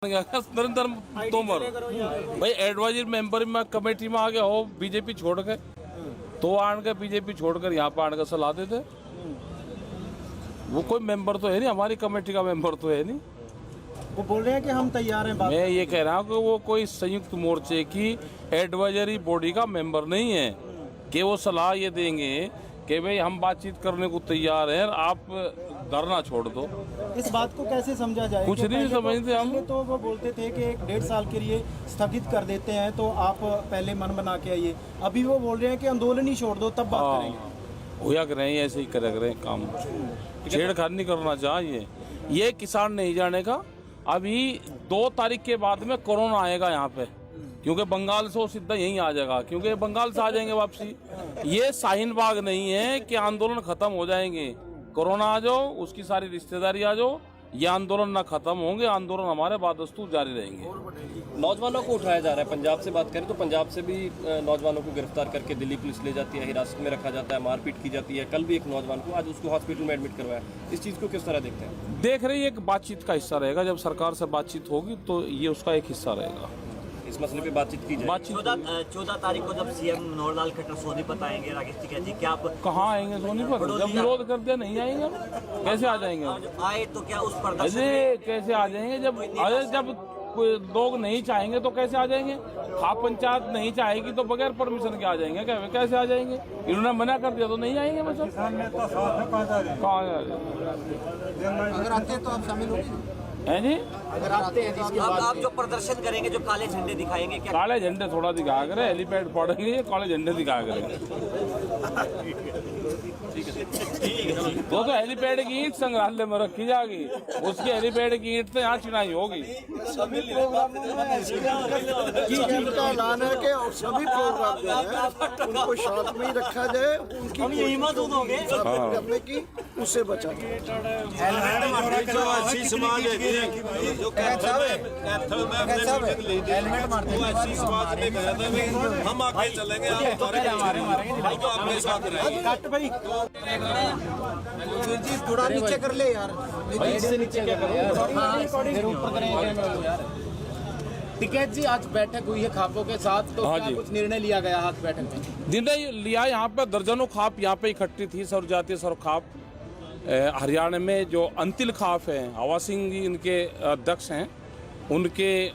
नरेंद्र तोमर भाई advisory member में committee में आ गया हो बीजेपी छोड़ के तो आन के बीजेपी छोड़कर यहाँ पर आने का सलाह देते। वो कोई मेंबर तो है नहीं, हमारी कमेटी का मेंबर तो है नहीं। वो बोल रहे हैं कि हम तैयार हैं। मैं ये कह रहा हूँ कि वो कोई संयुक्त मोर्चे की एडवाइजरी बॉडी का मेंबर नहीं है कि वो सलाह ये देंगे कि भाई हम बातचीत करने को तैयार हैं, आप धरना छोड़ दो। इस बात को कैसे समझा जाए? कुछ नहीं समझते हम। तो वो बोलते थे कि 1.5 साल के लिए स्थगित कर देते हैं तो आप पहले मन बना के आइए। अभी वो बोल रहे हैं कि आंदोलन ही छोड़ दो तब बात करेंगे। होया कर रहे हैं, ऐसे ही कर रहे हैं काम। छेड़खानी नहीं करना चाहिए। ये किसान नहीं जाने का। अभी 2 तारीख के बाद में कोरोना आएगा यहाँ पे, क्योंकि बंगाल से वो सीधा यहीं आ जाएगा, क्योंकि बंगाल से आ जाएंगे वापसी। ये शाहीन बाग नहीं है कि आंदोलन खत्म हो जाएंगे। कोरोना आ जाओ, उसकी सारी रिश्तेदारी आ जाओ, ये आंदोलन ना खत्म होंगे। आंदोलन हमारे बादस्तूर जारी रहेंगे। नौजवानों को उठाया जा रहा है। पंजाब से बात करें तो पंजाब से भी नौजवानों को गिरफ्तार करके दिल्ली पुलिस ले जाती है, हिरासत में रखा जाता है, मारपीट की जाती है। कल भी एक नौजवान को, आज उसको हॉस्पिटल में एडमिट करवाया। इस चीज़ को किस तरह देखते हैं? देख रहे, एक बातचीत का हिस्सा रहेगा। जब सरकार से बातचीत होगी तो ये उसका एक हिस्सा रहेगा। इस मसले पे बातचीत की जाए। 14 तारीख को जब सीएम मनोहर खट्टर सोनीपत आएंगे, राकेश टिकैत जी, क्या आप कहाँ आएंगे सोनीपत? जब विरोध करते नहीं आएंगे। कैसे आ जाएंगे? आए तो क्या उस पर कैसे आ जाएंगे? जब लोग नहीं चाहेंगे तो कैसे आ जाएंगे? खाप पंचायत नहीं चाहेगी तो बगैर परमिशन के आ जाएंगे क्या? कैसे आ जाएंगे? इन्होंने मना कर दिया तो नहीं आएंगे। मतलब अगर आते हैं तो आप शामिल होंगे हैं जी? अगर आते हैं जिसके बाद आप जो प्रदर्शन करेंगे, जो काले झंडे दिखाएंगे, क्या काले झंडे थोड़ा दिखा करे हेलीपैड पड़ेंगे, ये काले झंडे दिखा करेंगे। वो तो हेलीपैड की ईंट संग्रहालय में रखी जाएगी, उसकी हेलीपैड की ईंट तो यहाँ चुनाई होगी। सभी प्रोग्रामों में का ऐलान है कि सभी प्रोग्राम जो है उनको साथ में ही रखा जाए, उनकी हिम्मत दोगे करने की उससे बचा समाज जो कैथल में हम आगे चलेंगे, आप अपने साथ रहेंगे। जी थोड़ा नीचे कर ले यार, इससे नीचे क्या करो यार। टिकैत जी, आज बैठक हुई है खापों के साथ, तो क्या कुछ निर्णय लिया गया आज बैठक में? निर्णय लिया, यहाँ पे दर्जनों खाप यहाँ पे इकट्ठी थी। सर्व जातीय सर्व खाप हरियाणा में जो अंतिल खाप हैं, हवा सिंह जी इनके अध्यक्ष हैं, उनके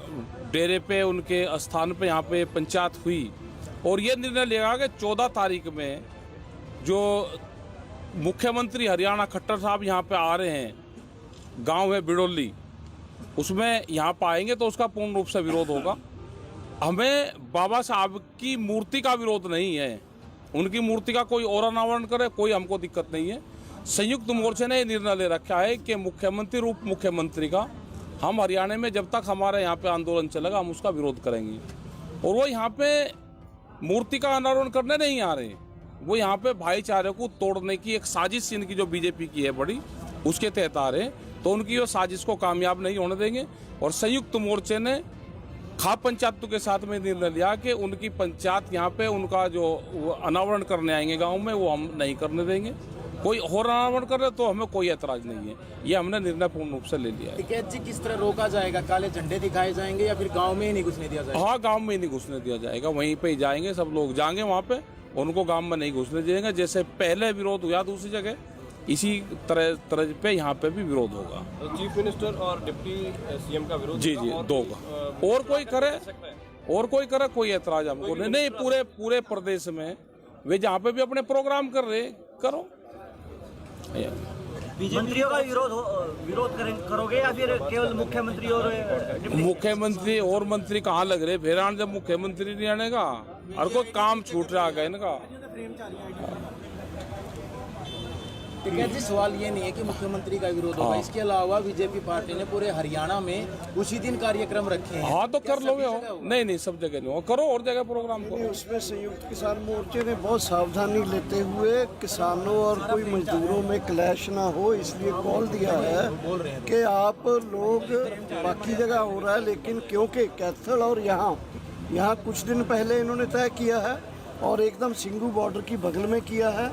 डेरे पे, उनके स्थान पे यहाँ पे पंचायत हुई और ये निर्णय लिया कि 14 तारीख में जो मुख्यमंत्री हरियाणा खट्टर साहब यहाँ पे आ रहे हैं, गांव है बिड़ोली, उसमें यहाँ पर आएंगे तो उसका पूर्ण रूप से विरोध होगा। हमें बाबा साहब की मूर्ति का विरोध नहीं है। उनकी मूर्ति का कोई और अनावरण करे, कोई हमको दिक्कत नहीं है। संयुक्त मोर्चे ने निर्णय ले रखा है कि मुख्यमंत्री रूप मुख्यमंत्री का हम हरियाणा में जब तक हमारे यहाँ पे आंदोलन चलेगा हम उसका विरोध करेंगे। और वो यहाँ पे मूर्ति का अनावरण करने नहीं आ रहे, वो यहाँ पे भाईचारे को तोड़ने की एक साजिश इनकी जो बीजेपी की है बड़ी, उसके तहत आ रहे। तो उनकी वो साजिश को कामयाब नहीं होने देंगे। और संयुक्त मोर्चे ने खाप पंचायतों के साथ में निर्णय लिया कि उनकी पंचायत यहाँ पे उनका जो अनावरण करने आएंगे गाँव में, वो हम नहीं करने देंगे। कोई और अनावरण करे तो हमें कोई ऐतराज नहीं है। ये हमने निर्णय पूर्ण रूप से ले लिया है। टिकैत जी, किस तरह रोका जाएगा? काले झंडे दिखाए जाएंगे या फिर गांव में ही नहीं घुसने दिया जाएगा? हाँ, गांव में ही नहीं घुसने दिया जाएगा, वहीं पे ही जाएंगे। सब लोग जाएंगे वहाँ पे, उनको गांव में नहीं घुसने देंगे। जैसे पहले विरोध हुआ दूसरी जगह, इसी तरह पे यहाँ पे भी विरोध होगा। तो चीफ मिनिस्टर और डिप्टी सीएम का विरोध? जी, 2 का। और कोई करे कोई ऐतराज हमको नहीं। पूरे प्रदेश में वे जहाँ पे भी अपने प्रोग्राम कर रहे, करो। मंत्रियों का विरोध करोगे या फिर केवल मुख्यमंत्री और मंत्री कहाँ लग रहे? फिर जब मुख्यमंत्री नहीं आनेगा और कोई काम छूट रहा है इनका। टिकैत जी, सवाल ये नहीं है कि मुख्यमंत्री का विरोध होगा, इसके अलावा बीजेपी पार्टी ने पूरे हरियाणा में उसी दिन कार्यक्रम रखे हैं। हाँ, तो कर लोगे हो? नहीं, सब जगह नहीं हो, करो और जगह प्रोग्राम करो। उसमें संयुक्त किसान मोर्चे ने बहुत सावधानी लेते हुए किसानों और कोई मजदूरों में क्लैश ना हो, इसलिए कॉल दिया है कि आप लोग, बाकी जगह हो रहा है लेकिन क्योंकि कैथल और यहाँ कुछ दिन पहले इन्होंने तय किया है और एकदम सिंगू बॉर्डर की बगल में किया है,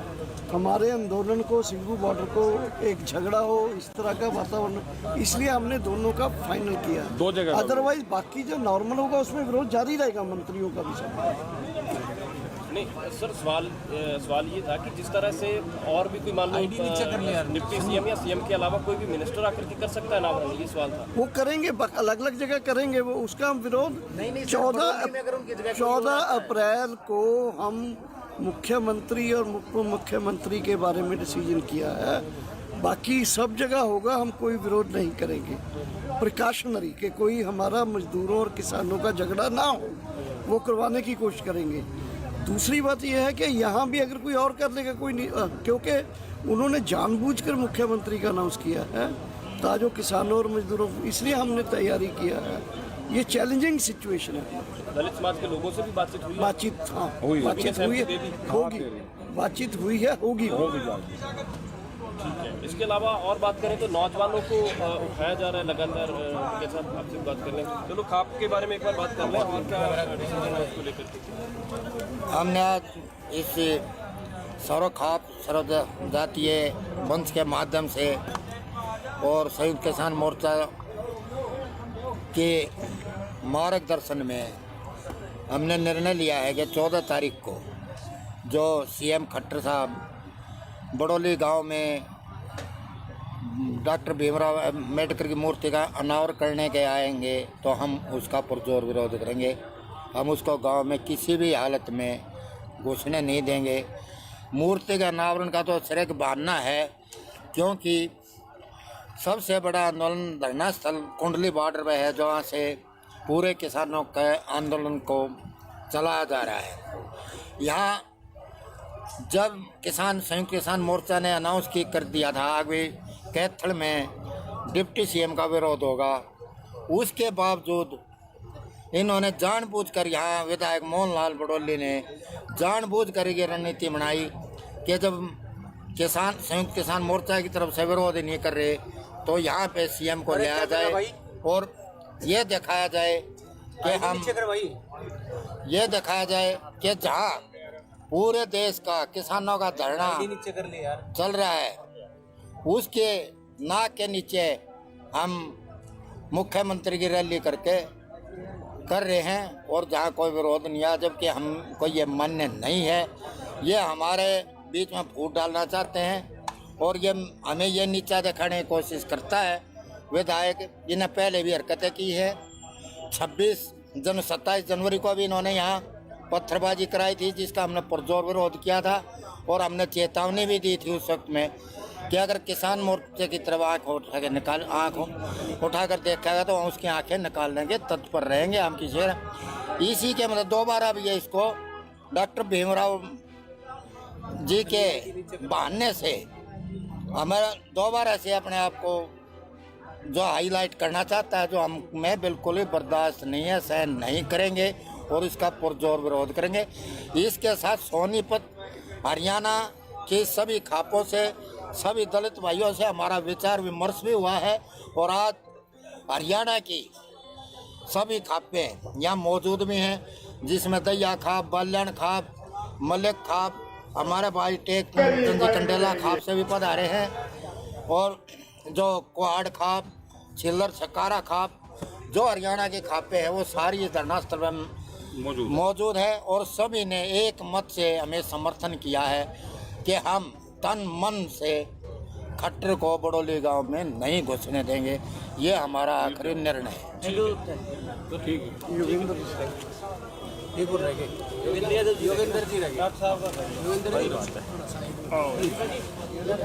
हमारे आंदोलन को, सिंघू बॉर्डर को एक झगड़ा हो, इस तरह का वातावरण, इसलिए हमने दोनों का फाइनल किया। दो जगह अदरवाइज बाकी जो नॉर्मल होगा उसमें विरोध जारी रहेगा मंत्रियों का भी सब। नहीं सर, सवाल ये था कि जिस तरह से और भी कोई मान लो डिप्टी सीएम या सीएम के अलावा कोई भी मिनिस्टर आकर के कर सकता है अनावरण, ये सवाल था। वो करेंगे, अलग अलग जगह करेंगे, वो उसका हम विरोध 14 अप्रैल को हम मुख्यमंत्री और उप मुख्यमंत्री के बारे में डिसीजन किया है। बाकी सब जगह होगा, हम कोई विरोध नहीं करेंगे। प्रिकॉशनरी के कोई हमारा मजदूरों और किसानों का झगड़ा ना हो, वो करवाने की कोशिश करेंगे। दूसरी बात यह है कि यहाँ भी अगर कोई और कर लेगा कोई नहीं, क्योंकि उन्होंने जानबूझकर मुख्यमंत्री का अनाउंस किया है ताकि किसानों और मजदूरों, इसलिए हमने तैयारी किया है। ये चैलेंजिंग सिचुएशन है। दलित समाज के लोगों से भी बातचीत हुई? बातचीत हाँ, बातचीत हुई है, होगी, बातचीत हुई है, होगी। इसके अलावा और बात करें तो नौजवानों को उठाया जा रहा है लगातार के साथ, आपसे बात कर लें। चलो खाप के बारे में एक बार बात कर लें, और क्या डिसीजन है उसको लेकर के? हमने आज इस सर्वखाप सर्वजातीय मंच के माध्यम से और संयुक्त किसान मोर्चा के मार्गदर्शन में हमने निर्णय लिया है कि 14 तारीख को जो सीएम खट्टर साहब बड़ौली गांव में डॉक्टर भीमराव अम्बेडकर की मूर्ति का अनावरण करने के आएंगे तो हम उसका पुरजोर विरोध करेंगे। हम उसको गांव में किसी भी हालत में घुसने नहीं देंगे। मूर्ति के अनावरण का तो सिर्फ बहाना है, क्योंकि सबसे बड़ा आंदोलन धरना स्थल कुंडली बॉर्डर पर है, जहाँ से पूरे किसानों के आंदोलन को चलाया जा रहा है। यहाँ जब संयुक्त किसान मोर्चा ने अनाउंस कर दिया था आगे कैथल में डिप्टी सीएम का विरोध होगा, उसके बावजूद इन्होंने जानबूझकर, यहाँ विधायक मोहनलाल बड़ौली ने जानबूझकर ये रणनीति बनाई कि जब संयुक्त किसान मोर्चा की तरफ से विरोध नहीं कर रहे तो यहाँ पे सीएम को लाया जाए और ये दिखाया जाए कि जहाँ पूरे देश का किसानों का धरना चल रहा है उसके नाक के नीचे हम मुख्यमंत्री की रैली करके कर रहे हैं, और जहाँ कोई विरोध नहीं है, जबकि हमको ये मान्य नहीं है। ये हमारे बीच में फूट डालना चाहते हैं और ये हमें ये नीचा दिखाने की कोशिश करता है विधायक। इन्हें पहले भी हरकतें की है। 27 जनवरी को भी इन्होंने यहाँ पत्थरबाजी कराई थी, जिसका हमने पुरजोर विरोध किया था और हमने चेतावनी भी दी थी उस वक्त में कि अगर किसान मोर्चे की तरफ आँख उठाकर देखेगा तो हम उसकी आंखें निकाल देंगे, तत्पर रहेंगे हम किसी। इसी के मतलब दोबारा भी ये इसको डॉक्टर भीमराव जी के बहाने से हमारा दोबारा से अपने आप को जो हाईलाइट करना चाहता है, जो हमें बिल्कुल ही बर्दाश्त नहीं है, सहन नहीं करेंगे और इसका पुरजोर विरोध करेंगे। इसके साथ सोनीपत हरियाणा के सभी खापों से, सभी दलित भाइयों से हमारा विचार विमर्श भी हुआ है और आज हरियाणा की सभी खापें यहाँ मौजूद भी हैं, जिसमें दैया खाप, बाल्याण खाप, मलिक खाप, हमारे भाई टेक कंडेला खाप से भी पधारे हैं, और जो कुहाड़ खाप, छिल्लर छकारा खाप, जो हरियाणा की खापें हैं वो सारी धरना स्थल में मौजूद है। और सभी ने एक मत से हमें समर्थन किया है कि हम तन मन से खट्टर को बड़ौली गांव में नहीं घुसने देंगे। ये हमारा आखिरी निर्णय है।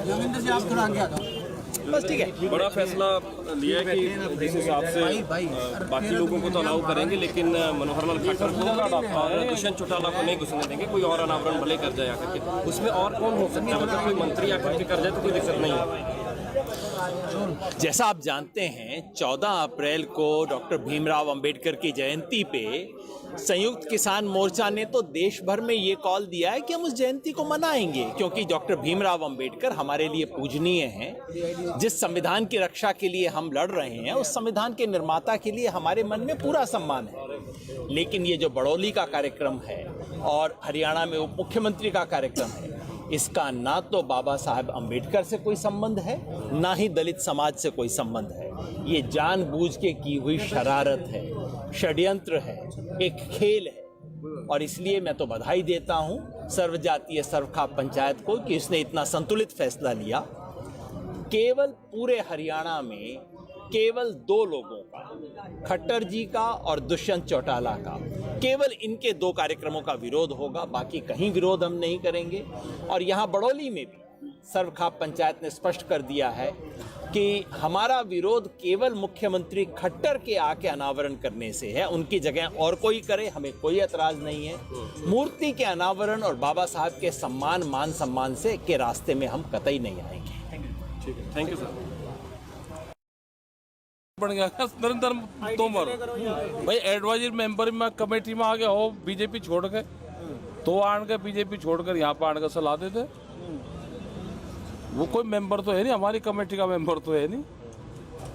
योगेंद्र जी आप थोड़ा आगे आ जाओ। बस ठीक है। बड़ा फैसला लिया है कि जिस हिसाब से बाकी लोगों को तो अलाउ करेंगे, लेकिन मनोहर लाल खट्टर को और दुष्यंत चौटाला को नहीं घुसने देंगे। कोई और अनावरण भले कर जाए आकर के, उसमें और कौन हो सकता है? मतलब कोई मंत्री आकर के कर जाए तो कोई दिक्कत नहीं है। जैसा आप जानते हैं 14 अप्रैल को डॉक्टर भीमराव अंबेडकर की जयंती पे संयुक्त किसान मोर्चा ने तो देश भर में ये कॉल दिया है कि हम उस जयंती को मनाएंगे, क्योंकि डॉक्टर भीमराव अंबेडकर हमारे लिए पूजनीय हैं। जिस संविधान की रक्षा के लिए हम लड़ रहे हैं, उस संविधान के निर्माता के लिए हमारे मन में पूरा सम्मान है। लेकिन ये जो बड़ौली का कार्यक्रम है और हरियाणा में उप मुख्यमंत्री का कार्यक्रम है, इसका ना तो बाबा साहब अंबेडकर से कोई संबंध है, ना ही दलित समाज से कोई संबंध है। ये जानबूझ के की हुई शरारत है, षड्यंत्र है, एक खेल है। और इसलिए मैं तो बधाई देता हूं सर्वजातीय सर्वखाप पंचायत को कि उसने इतना संतुलित फैसला लिया। केवल पूरे हरियाणा में केवल 2 लोगों का, खट्टर जी का और दुष्यंत चौटाला का, केवल इनके 2 कार्यक्रमों का विरोध होगा, बाकी कहीं विरोध हम नहीं करेंगे। और यहाँ बड़ौली में भी सर्वखाप पंचायत ने स्पष्ट कर दिया है कि हमारा विरोध केवल मुख्यमंत्री खट्टर के आके अनावरण करने से है, उनकी जगह और कोई करे हमें कोई एतराज नहीं है। मूर्ति के अनावरण और बाबा साहब के सम्मान मान सम्मान से के रास्ते में हम कतई नहीं आएंगे। Thank you sir. बन गया नरेंद्र तोमर भाई एडवाइजरी मेंबर में कमेटी में आ गया हो बीजेपी छोड़ के, तो आन के बीजेपी छोड़कर यहाँ पर आने का सलाह देते। वो कोई मेंबर तो है नहीं, हमारी कमेटी का मेंबर तो है नहीं।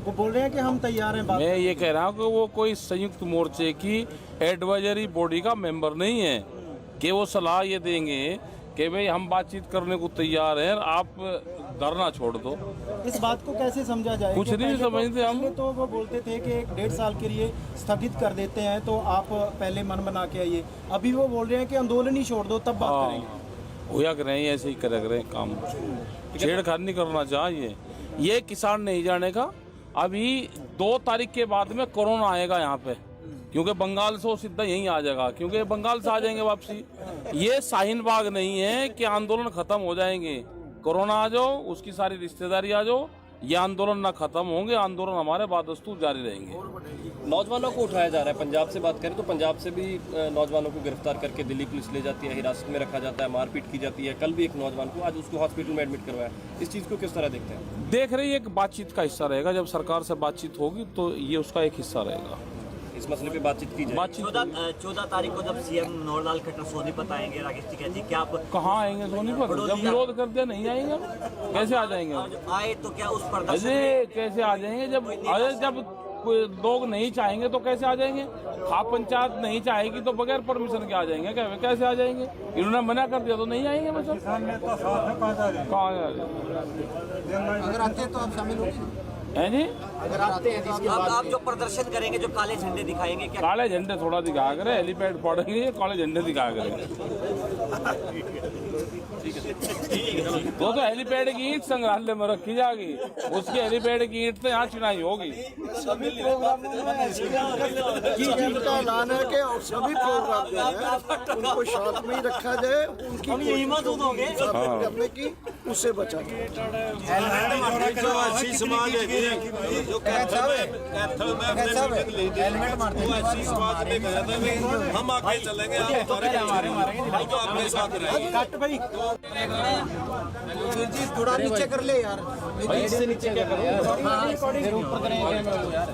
वो बोल रहे हैं कि हम तैयार हैं। मैं ये कह रहा हूँ कि वो कोई संयुक्त मोर्चे की एडवाइजरी बॉडी का मेंबर नहीं है कि वो सलाह ये देंगे कि भाई हम बातचीत करने को तैयार हैं, आप धरना छोड़ दो। इस बात को कैसे समझा जाए? कुछ नहीं समझते हम। तो वो बोलते थे कि 1.5 साल के लिए स्थगित कर देते हैं, तो आप पहले मन बना के आइए। अभी वो बोल रहे हैं कि आंदोलन ही छोड़ दो, तब बात करेंगे। होया कर रहे हैं, ऐसे ही कर रहे हैं काम, छेड़खानी नहीं करना चाहिए। ये किसान नहीं जाने का। अभी 2 तारीख के बाद में कोरोना आएगा यहाँ पे, क्योंकि बंगाल से वो सीधा यहीं आ जाएगा, क्योंकि बंगाल से आ जाएंगे वापसी। ये शाहीन बाग नहीं है कि आंदोलन खत्म हो जाएंगे, कोरोना आ जाओ, उसकी सारी रिश्तेदारी आ जाओ, ये आंदोलन ना खत्म होंगे, आंदोलन हमारे बादस्तूर जारी रहेंगे। नौजवानों को उठाया जा रहा है। पंजाब से बात करें तो पंजाब से भी नौजवानों को गिरफ्तार करके दिल्ली पुलिस ले जाती है, हिरासत में रखा जाता है, मारपीट की जाती है। कल भी एक नौजवान को, आज उसको हॉस्पिटल में एडमिट करवाया। इस चीज़ को किस तरह देखते हैं? देख रही है, एक बातचीत का हिस्सा रहेगा। जब सरकार से बातचीत होगी तो ये उसका एक हिस्सा रहेगा। इस मसले पे बातचीत की जाए। 14 तारीख को जब सीएम मनोहर खट्टर सोनीपत आएंगे, राकेश टिकैत जी, क्या आप कहाँ आएंगे सोनीपत? जब विरोध कर दिया नहीं आएंगे, कैसे आ जाएंगे? आए तो क्या उस पर कैसे आ जाएंगे? जब लोग नहीं चाहेंगे तो कैसे आ जाएंगे? खाप पंचायत नहीं चाहेगी तो बगैर परमिशन के आ जाएंगे क्या? कैसे आ जाएंगे? इन्होंने मना कर दिया तो नहीं आएंगे। मतलब कहाँ अगर आते हैं तो आप शामिल होंगे? है जी, अगर आते हैं तो आप जो प्रदर्शन करेंगे, जो काले झंडे दिखाएंगे, क्या काले झंडे थोड़ा दिखाया करें, हेलीपैड पड़ेंगे, काले झंडे दिखाया करेंगे। तो हेलीपैड की ईंट संग्रहालय में रखी जाएगी, उसकी हेलीपैड की ईंट तो यहाँ चिनाई होगी। सभी प्रोग्रामों में ऐसे का ऐलान है कि और सभी प्रोग्राम जो है उनको साथ में ही रखा जाए, उनकी हिम्मत होंगे करने की, उससे बचा जाए। ऐसी समाज है जो कैथल में अपने मीटिंग ली थी, वो ऐसी समाज में गया था कि हम आगे चलेंगे, आप तो अपने साथ रहेंगे। जी थोड़ा नीचे कर ले यार, इससे नीचे क्या करो यार, ऊपर करेंगे यार।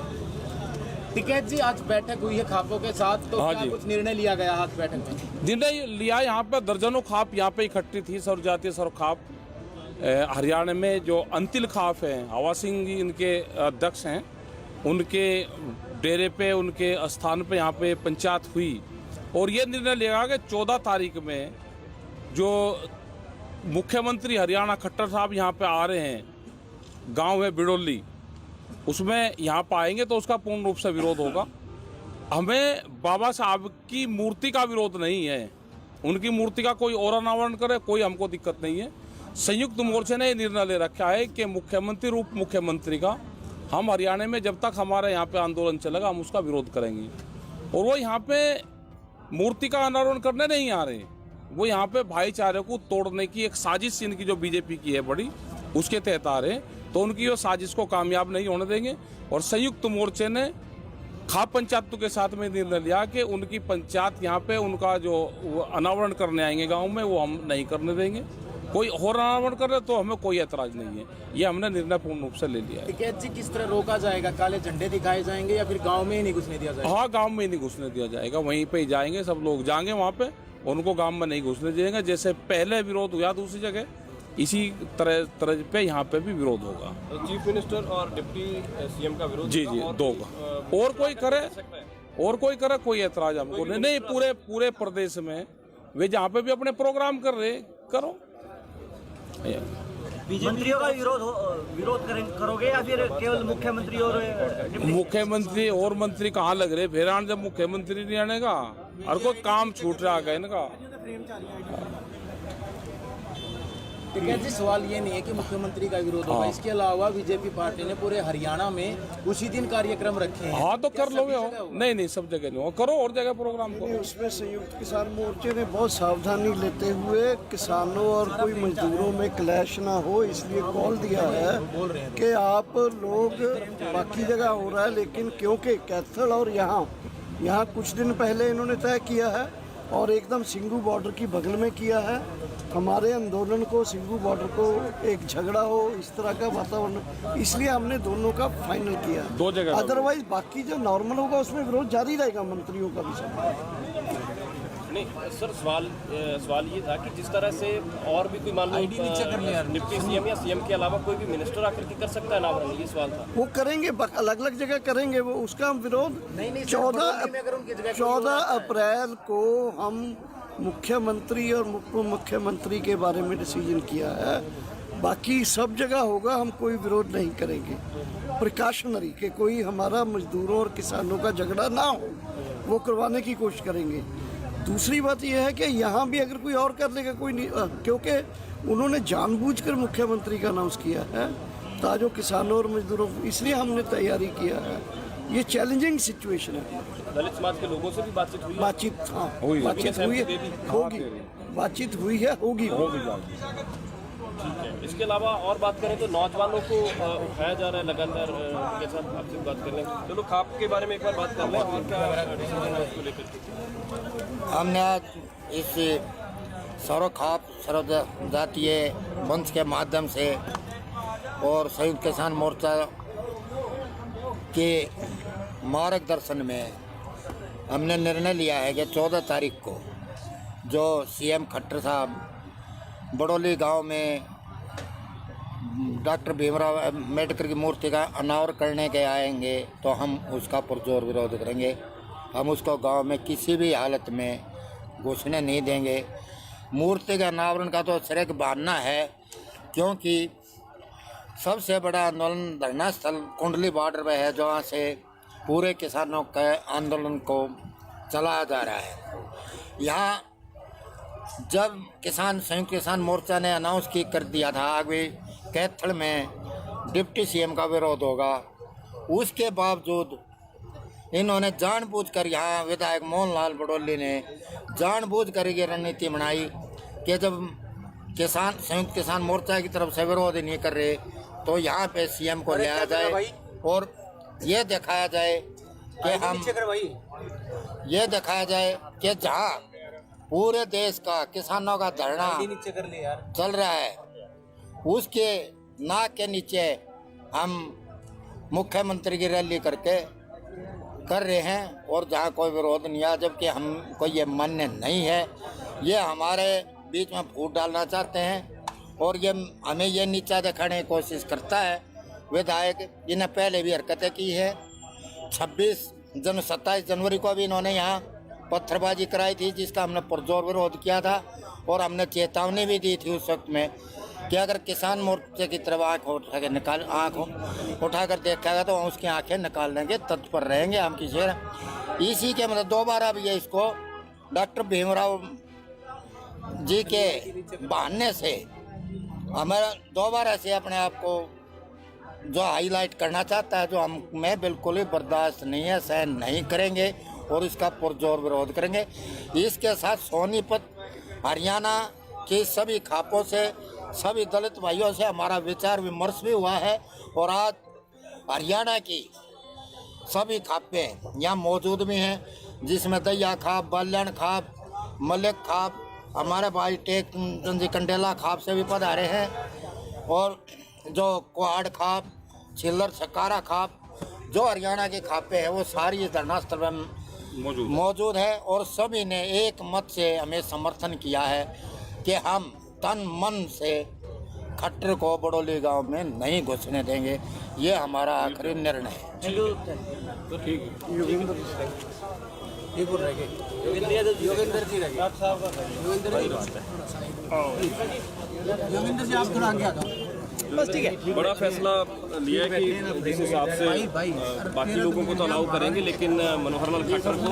टिकैत जी, आज बैठक हुई है खापों के साथ, तो क्या कुछ निर्णय लिया गया आज बैठक में? निर्णय लिया, यहाँ पे दर्जनों खाप यहाँ पे इकट्ठी थी, सर्वजातीय सर्वखाप। हरियाणा में जो अंतिल खाप हैं, हवा सिंह जी इनके अध्यक्ष हैं, उनके डेरे पे, उनके स्थान पे यहाँ पे पंचायत हुई और ये निर्णय लिया कि 14 तारीख में जो मुख्यमंत्री हरियाणा खट्टर साहब यहाँ पे आ रहे हैं, गांव है बिड़ोली, उसमें यहाँ पर आएंगे तो उसका पूर्ण रूप से विरोध होगा। हमें बाबा साहब की मूर्ति का विरोध नहीं है, उनकी मूर्ति का कोई और अनावरण करे, कोई हमको दिक्कत नहीं है। संयुक्त मोर्चे ने निर्णय ले रखा है कि मुख्यमंत्री रूप मुख्यमंत्री का हम हरियाणा में जब तक हमारे यहाँ पे आंदोलन चलेगा हम उसका विरोध करेंगे। और वो यहाँ पे मूर्ति का अनावरण करने नहीं आ रहे, वो यहाँ पे भाईचारे को तोड़ने की एक साजिश इनकी जो बीजेपी की है बड़ी, उसके तहत आ रहे, तो उनकी वो साजिश को कामयाब नहीं होने देंगे। और संयुक्त मोर्चे ने खाप पंचायतों के साथ में निर्णय लिया कि उनकी पंचायत यहाँ पे उनका जो अनावरण करने आएंगे गाँव में, वो हम नहीं करने देंगे। कोई और अनावरण कर रहे तो हमें कोई ऐतराज नहीं है, ये हमने निर्णय पूर्ण रूप से ले लिया है। टिकैत जी, किस तरह रोका जाएगा? काले झंडे दिखाए जाएंगे या फिर गांव में ही नहीं घुसने दिया जाएगा? हाँ, गांव में ही नहीं घुसने दिया जाएगा, वहीं पे ही जाएंगे, सब लोग जाएंगे वहाँ पे, उनको गांव में नहीं घुसने दिएंगे। जैसे पहले विरोध हुआ दूसरी जगह, इसी तरह पे यहाँ पे भी विरोध होगा। चीफ मिनिस्टर और डिप्टी सीएम का विरोध? जी, दो का। और कोई करे कोई ऐतराज हमको नहीं। पूरे प्रदेश में वे जहाँ पे भी अपने प्रोग्राम कर रहे, करो, मंत्रियों का विरोध करोगे या फिर केवल मुख्यमंत्री और डिप्टी? मुख्यमंत्री और मंत्री कहाँ लग रहे फिर जब मुख्यमंत्री नहीं आनेगा और कोई काम छूट रहा है इनका। टिकैत जी, सवाल ये नहीं है कि मुख्यमंत्री का विरोध होगा, इसके अलावा बीजेपी पार्टी ने पूरे हरियाणा में उसी दिन कार्यक्रम रखे हैं। हाँ तो कर लोगे हो? नहीं सब जगह नहीं हो, करो और जगह प्रोग्राम को। उसमें संयुक्त किसान मोर्चे ने बहुत सावधानी लेते हुए किसानों और कोई मजदूरों में क्लैश ना हो इसलिए कॉल दिया है कि आप लोग बाकी जगह हो रहा है, लेकिन क्योंकि कैथल और यहाँ कुछ दिन पहले इन्होंने तय किया है और एकदम सिंगू बॉर्डर की बगल में किया है, हमारे आंदोलन को सिंगू बॉर्डर को एक झगड़ा हो इस तरह का वातावरण, इसलिए हमने दोनों का फाइनल किया। 2 जगह। अदरवाइज बाकी जो नॉर्मल होगा उसमें विरोध जारी रहेगा मंत्रियों का भी सब। नहीं सर, सवाल ये था कि जिस तरह से और भी कोई मान लो डिप्टी सीएम या सीएम के अलावा कोई भी मिनिस्टर आकर के कर सकता है अनावरण, ये सवाल था। वो करेंगे, अलग अलग जगह करेंगे, वो उसका हम विरोध 14 अप्रैल को हम मुख्यमंत्री और उप मुख्यमंत्री के बारे में डिसीजन किया है। बाकी सब जगह होगा, हम कोई विरोध नहीं करेंगे। प्रिकॉशनरी के कोई हमारा मजदूरों और किसानों का झगड़ा ना हो वो करवाने की कोशिश करेंगे। दूसरी बात यह है कि यहाँ भी अगर कोई और कर लेगा कोई नहीं, क्योंकि उन्होंने जानबूझकर मुख्यमंत्री का अनाउंस किया है ताकि किसानों और मजदूरों, इसलिए हमने तैयारी किया है। ये चैलेंजिंग सिचुएशन है। दलित समाज के लोगों से भी बातचीत हुई है? बातचीत हुई है, होगी। ठीक है। इसके अलावा और बात करें तो नौजवानों को उठाया जा रहा है लगातार के साथ, आपसे बात कर लें। चलो खाप के बारे में एक बार बात कर लें, और क्या डिसीजन है उसको लेकर? हमने आज इस सर्व खाप सर्व जातीय मंच के माध्यम से और संयुक्त किसान मोर्चा के मार्गदर्शन में हमने निर्णय लिया है कि 14 तारीख को जो सीएम खट्टर साहब बड़ौली गांव में डॉक्टर भीमराव अम्बेडकर की मूर्ति का अनावरण करने के आएंगे तो हम उसका पुरजोर विरोध करेंगे। हम उसको गांव में किसी भी हालत में घुसने नहीं देंगे। मूर्ति के अनावरण का तो सिर्फ बहाना है, क्योंकि सबसे बड़ा आंदोलन धरना स्थल कुंडली बॉर्डर पर है, जहाँ से पूरे किसानों के आंदोलन को चलाया जा रहा है। यहाँ जब संयुक्त किसान मोर्चा ने अनाउंस कर दिया था आगे कैथल में डिप्टी सीएम का विरोध होगा, उसके बावजूद इन्होंने जानबूझकर, यहाँ विधायक मोहनलाल बड़ौली ने जानबूझकर ये रणनीति बनाई कि जब संयुक्त किसान मोर्चा की तरफ से विरोध नहीं कर रहे तो यहाँ पे सीएम को लिया जाए और ये दिखाया जाए कि जहाँ पूरे देश का किसानों का धरना चल रहा है उसके नाक के नीचे हम मुख्यमंत्री की रैली करके कर रहे हैं और जहाँ कोई विरोध नहीं है, जबकि हमको ये मान्य नहीं है। ये हमारे बीच में फूट डालना चाहते हैं और ये हमें ये नीचा दिखाने की कोशिश करता है विधायक। इन्हें पहले भी हरकतें की है। 27 जनवरी को भी इन्होंने यहाँ पत्थरबाजी कराई थी, जिसका हमने पुरजोर विरोध किया था और हमने चेतावनी भी दी थी उस वक्त में कि अगर किसान मोर्चे की तरफ आँख उठाकर देखेगा तो हम उसकी आंखें निकाल लेंगे, तत्पर रहेंगे हम की शेर। इसी के मतलब दोबारा भी इसको डॉक्टर भीमराव जी के बहाने से हमारा दोबारा से अपने आप को जो हाईलाइट करना चाहता है, जो हमें बिल्कुल ही बर्दाश्त नहीं है, सहन नहीं करेंगे और इसका पुरजोर विरोध करेंगे। इसके साथ सोनीपत हरियाणा के सभी खापों से, सभी दलित भाइयों से हमारा विचार विमर्श भी हुआ है और आज हरियाणा की सभी खापें यहाँ मौजूद भी हैं, जिसमें दैया खाप, बाल्याण खाप, मलिक खाप, हमारे भाई टेक चंद कंडेला खाप से भी पधारे हैं और जो कुहाड़ खाप, चिल्लर सकारा खाप, जो हरियाणा की खापें हैं वो सारी इस धरना स्थल पर मौजूद है और सभी ने एक मत से हमें समर्थन किया है कि हम तन मन से खट्टर को बड़ौली गांव में नहीं घुसने देंगे। ये हमारा आखिरी निर्णय है। योगेंद्र जी बस ठीक है। बड़ा फैसला लिया है कि जिस हिसाब से बाकी लोगों को तो अलाउ करेंगे, लेकिन मनोहर लाल खट्टर को,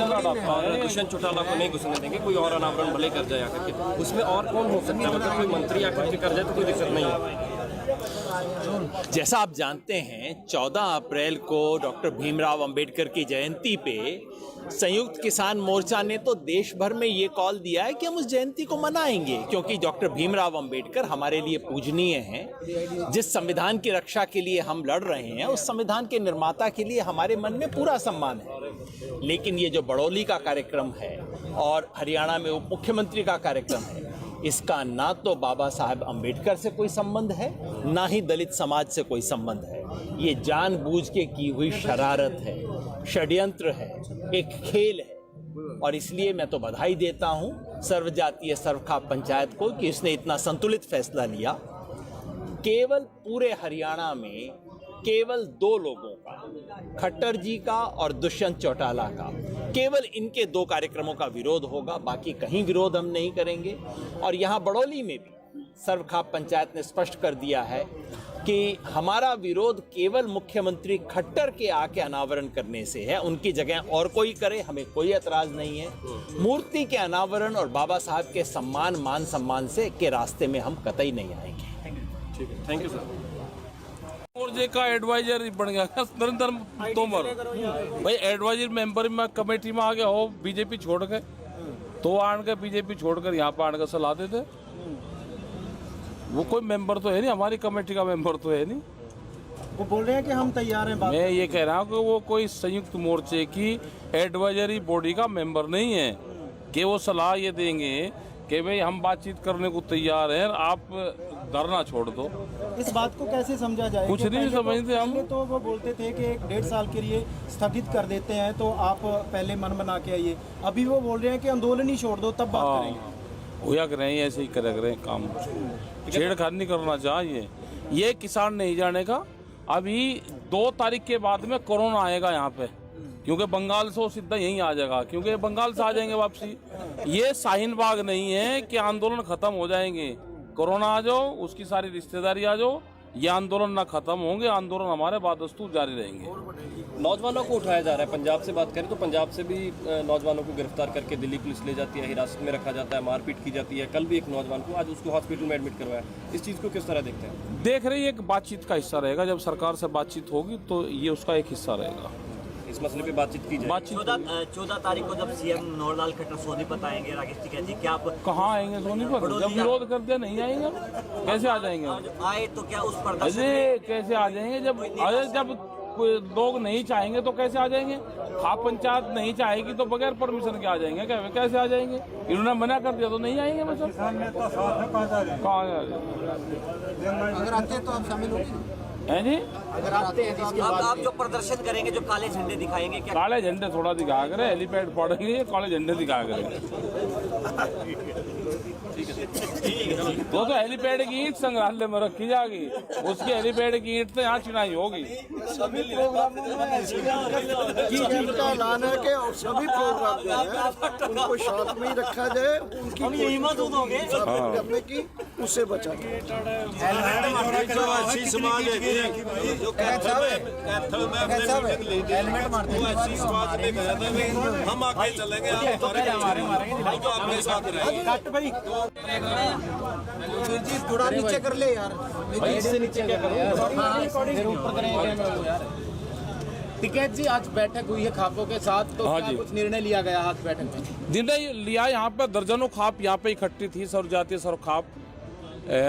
दुष्यंत चौटाला को नहीं घुसने देंगे। कोई और अनावरण भले कर जाए आकर के, उसमें और कौन हो सकता है? मतलब कोई मंत्री आकर के कर जाए तो कोई दिक्कत नहीं है। जैसा आप जानते हैं 14 अप्रैल को डॉक्टर भीमराव अंबेडकर की जयंती पे संयुक्त किसान मोर्चा ने तो देश भर में ये कॉल दिया है कि हम उस जयंती को मनाएंगे, क्योंकि डॉक्टर भीमराव अंबेडकर हमारे लिए पूजनीय हैं। जिस संविधान की रक्षा के लिए हम लड़ रहे हैं, उस संविधान के निर्माता के लिए हमारे मन में पूरा सम्मान है। लेकिन ये जो बड़ौली का कार्यक्रम है और हरियाणा में उप मुख्यमंत्री का कार्यक्रम है, इसका ना तो बाबा साहब अंबेडकर से कोई संबंध है, ना ही दलित समाज से कोई संबंध है। ये जानबूझ के की हुई शरारत है, षड्यंत्र है, एक खेल है। और इसलिए मैं तो बधाई देता हूं सर्वजातीय सर्वखाप पंचायत को कि इसने इतना संतुलित फैसला लिया। केवल पूरे हरियाणा में केवल 2 लोगों का, खट्टर जी का और दुष्यंत चौटाला का, केवल इनके 2 कार्यक्रमों का विरोध होगा, बाकी कहीं विरोध हम नहीं करेंगे। और यहाँ बड़ौली में भी सर्वखाप पंचायत ने स्पष्ट कर दिया है कि हमारा विरोध केवल मुख्यमंत्री खट्टर के आके अनावरण करने से है, उनकी जगह और कोई करे हमें कोई एतराज नहीं है। मूर्ति के अनावरण और बाबा साहब के सम्मान मान सम्मान से के रास्ते में हम कतई नहीं आएंगे। ठीक है, थैंक यू सर। मोर्चे का एडवाइजर बन गया नरेंद्र तोमर भाई। एडवाइजर मेंबर में कमेटी में आ गया हो, बीजेपी छोड़ के तो आन के बीजेपी छोड़कर यहाँ पे आने का सलाह देते। वो कोई मेंबर तो है नहीं, हमारी कमेटी का मेंबर तो है नहीं। वो बोल रहे हैं कि हम तैयार हैं। मैं ये कह रहा हूँ कि वो कोई संयुक्त मोर्चे की एडवाइजरी बॉडी का मेंबर नहीं है कि वो सलाह ये देंगे कि भाई हम बातचीत करने को तैयार हैं, आप धरना छोड़ दो। इस बात को कैसे समझा जाए? कुछ नहीं समझते हम। तो वो बोलते थे कि 1.5 साल के लिए स्थगित कर देते हैं, तो आप पहले मन बना के आइए। अभी वो बोल रहे हैं कि आंदोलन ही छोड़ दो, तब बात करेंगे। होया करें ऐसे ही करें काम, छेड़खानी करना चाहिए। ये किसान नहीं जाने का। अभी 2 तारीख के बाद में कोरोना आएगा यहाँ पे, क्योंकि बंगाल से वो सीधा यहीं आ जाएगा, क्योंकि बंगाल से आ जाएंगे वापसी। ये शाहीन बाग नहीं है कि आंदोलन खत्म हो जाएंगे। कोरोना आ जाओ, उसकी सारी रिश्तेदारी आ जाओ, ये आंदोलन ना खत्म होंगे। आंदोलन हमारे बादस्तूर जारी रहेंगे। नौजवानों को उठाया जा रहा है। पंजाब से बात करें तो पंजाब से भी नौजवानों को गिरफ्तार करके दिल्ली पुलिस ले जाती है, हिरासत में रखा जाता है, मारपीट की जाती है। कल भी एक नौजवान को, आज उसको हॉस्पिटल में एडमिट करवाया। इस चीज़ को किस तरह देखते हैं? देख रहे हैं, एक बातचीत का हिस्सा रहेगा। जब सरकार से बातचीत होगी तो ये उसका एक हिस्सा रहेगा। इस मसले पे बातचीत की जाए। 14 तारीख को जब सीएम मनोहर लाल खट्टर सोनीपत आएंगे, राकेश टिकैत जी, क्या आप कहाँ आएंगे सोनीपत? जब विरोध करते नहीं आएंगे, कैसे आ जाएंगे? आए तो क्या उस पर कैसे आ जाएंगे? जब लोग नहीं चाहेंगे तो कैसे आ जाएंगे? खाप पंचायत नहीं चाहेगी तो बगैर परमिशन के आ जाएंगे क्या? कैसे आ जाएंगे? इन्होंने मना कर दिया तो नहीं आएंगे। मतलब कहाँ अगर आते हैं तो आप शामिल होंगे हैं जी? अगर आते हैं तो आप जो प्रदर्शन करेंगे, जो काले झंडे दिखाएंगे, क्या काले झंडे थोड़ा दिखा कर हेलीपैड पड़ेंगे, काले झंडे दिखा करेंगे तो हेलीपैड की ईंट संग्रहालय में रखी जाएगी, उसकी हेलीपैड की ईंट तो यहाँ चिनाई होगी। सभी प्रोग्रामों में का ऐलान है कि और सभी प्रोग्राम जो है उनको साथ में ही रखा जाए, उनकी हिम्मत होगी करने की, उससे बचा समाज जो कैथल में अपने मीटिंग ली थी, वो ऐसी समाज ने कहा था कि हम आगे चलेंगे, आप तो अपने साथ रहेंगे। जी थोड़ा नीचे कर ले यार, इससे नीचे क्या करो यार, ऊपर करेंगे यार। टिकैत जी, आज बैठक हुई है खापों के साथ, तो क्या कुछ निर्णय लिया गया आज बैठक में? निर्णय लिया, यहाँ पे दर्जनों खाप यहाँ पे इकट्ठी थी। सर्वजातीय सर्वखाप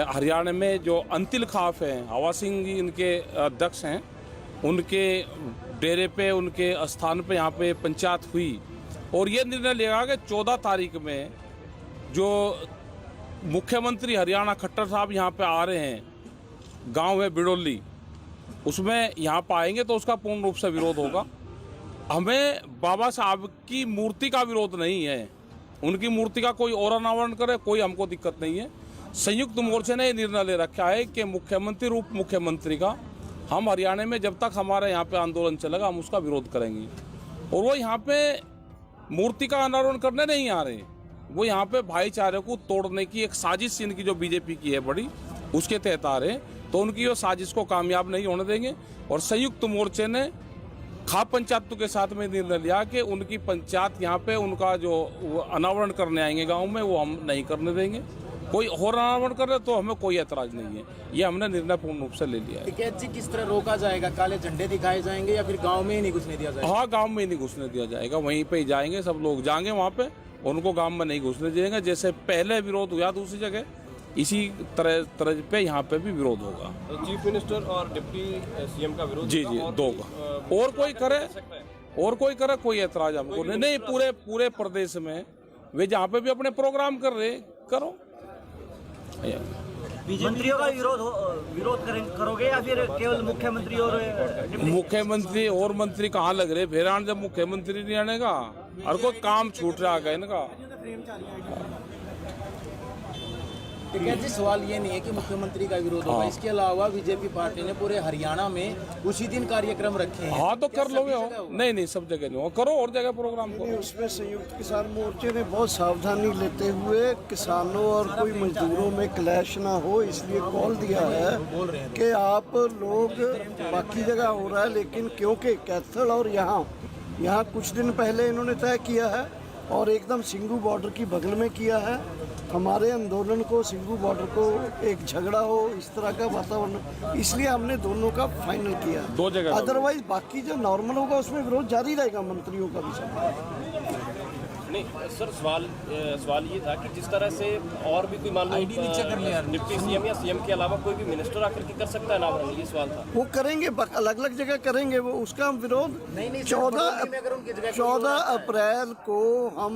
हरियाणा में जो अंतिल खाप हैं, हवा सिंह जी इनके अध्यक्ष हैं, उनके डेरे पे, उनके स्थान पे यहाँ पे पंचायत हुई और ये निर्णय लिया कि 14 तारीख में जो मुख्यमंत्री हरियाणा खट्टर साहब यहाँ पे आ रहे हैं, गांव है बिड़ोली, उसमें यहाँ पर आएंगे तो उसका पूर्ण रूप से विरोध होगा। हमें बाबा साहब की मूर्ति का विरोध नहीं है, उनकी मूर्ति का कोई और अनावरण करे, कोई हमको दिक्कत नहीं है। संयुक्त मोर्चे ने निर्णय ले रखा है कि मुख्यमंत्री रूप मुख्यमंत्री का हम हरियाणा में जब तक हमारे यहाँ पे आंदोलन चलेगा हम उसका विरोध करेंगे। और वो यहाँ पे मूर्ति का अनावरण करने नहीं आ रहे, वो यहाँ पे भाईचारे को तोड़ने की एक साजिश इनकी जो बीजेपी की है बड़ी, उसके तहत आ रहे हैं। तो उनकी वो साजिश को कामयाब नहीं होने देंगे। और संयुक्त मोर्चे ने खाप पंचायतों के साथ में निर्णय लिया कि उनकी पंचायत यहाँ पे उनका जो अनावरण करने आएंगे गांव में, वो हम नहीं करने देंगे। कोई और अनावरण कर रहे तो हमें कोई ऐतराज नहीं है। ये हमने निर्णय पूर्ण रूप से ले लिया है। टिकैत जी, किस तरह रोका जाएगा? काले झंडे दिखाए जाएंगे या फिर गांव में ही नहीं घुसने दिया जाएगा? हाँ, गांव में नहीं घुसने दिया जाएगा, वहीं पे ही जाएंगे, सब लोग जाएंगे वहाँ पे, उनको गांव में नहीं घुसने देंगे। जैसे पहले विरोध हुआ दूसरी जगह, इसी तरह पे यहाँ पे भी विरोध होगा। चीफ मिनिस्टर और डिप्टी सीएम का विरोध? जी, दो का। और कोई करे कोई ऐतराज हमको नहीं। पूरे प्रदेश में वे जहाँ पे भी अपने प्रोग्राम कर रहे, करो। मंत्रियों का विरोध करोगे या फिर केवल मुख्यमंत्री और मंत्री कहाँ लग रहे? फिर जब मुख्यमंत्री नहीं आनेगा और कोई काम छूट रहा है इनका। टिकैत जी, सवाल ये नहीं है कि मुख्यमंत्री का विरोध होगा, इसके अलावा बीजेपी पार्टी ने पूरे हरियाणा में उसी दिन कार्यक्रम रखे हैं। हाँ, तो कर लोगे हो? नहीं, सब जगह नहीं हो, करो और जगह प्रोग्राम करो। उसमें संयुक्त किसान मोर्चे ने बहुत सावधानी लेते हुए किसानों और कोई मजदूरों में क्लैश ना हो, इसलिए कॉल दिया है कि आप लोग बाकी जगह हो रहा है, लेकिन क्योंकि कैथल और यहाँ कुछ दिन पहले इन्होंने तय किया है और एकदम सिंगू बॉर्डर की बगल में किया है। हमारे आंदोलन को, सिंगू बॉर्डर को एक झगड़ा हो, इस तरह का वातावरण, इसलिए हमने दोनों का फाइनल किया। दो जगह। अदरवाइज बाकी जो नॉर्मल होगा उसमें विरोध जारी रहेगा, मंत्रियों का भी सब। नहीं सर, सवाल ये था कि जिस तरह से और भी कोई मान लो डिप्टी सीएम या सीएम के अलावा कोई भी मिनिस्टर आकर के कर सकता है अनावरण, ये सवाल था। वो करेंगे, अलग अलग जगह करेंगे, वो उसका हम विरोध 14 अप्रैल को हम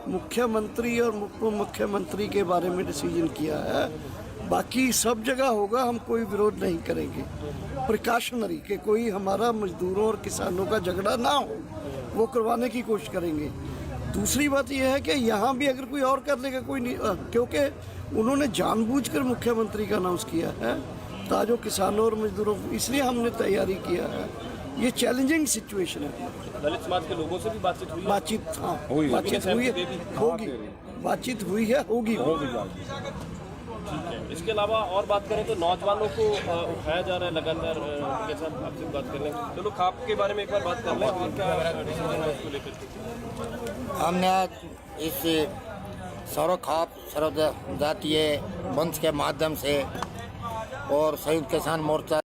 मुख्यमंत्री और उप मुख्यमंत्री के बारे में डिसीजन किया है। बाकी सब जगह होगा, हम कोई विरोध नहीं करेंगे। प्रिकॉशनरी के कोई हमारा मजदूरों और किसानों का झगड़ा ना हो, वो करवाने की कोशिश करेंगे। दूसरी बात यह है कि यहाँ भी अगर कोई और कर लेगा कोई नहीं, क्योंकि उन्होंने जानबूझकर मुख्यमंत्री का अनाउंस किया है ताकि किसानों और मजदूरों, इसलिए हमने तैयारी किया है। ये चैलेंजिंग सिचुएशन है। दलित समाज के लोगों से भी बातचीत हुई है? बातचीत हुई है, होगी। इसके अलावा और बात करें तो नौजवानों को उठाया जा रहा है लगातार, के साथ आपसे बात कर लें। चलो खाप के बारे में एक बार बात कर लें, और क्या डिसीजन है उसको लेकर? हमने आज इस सर्वजातीय मंच के माध्यम से और संयुक्त किसान मोर्चा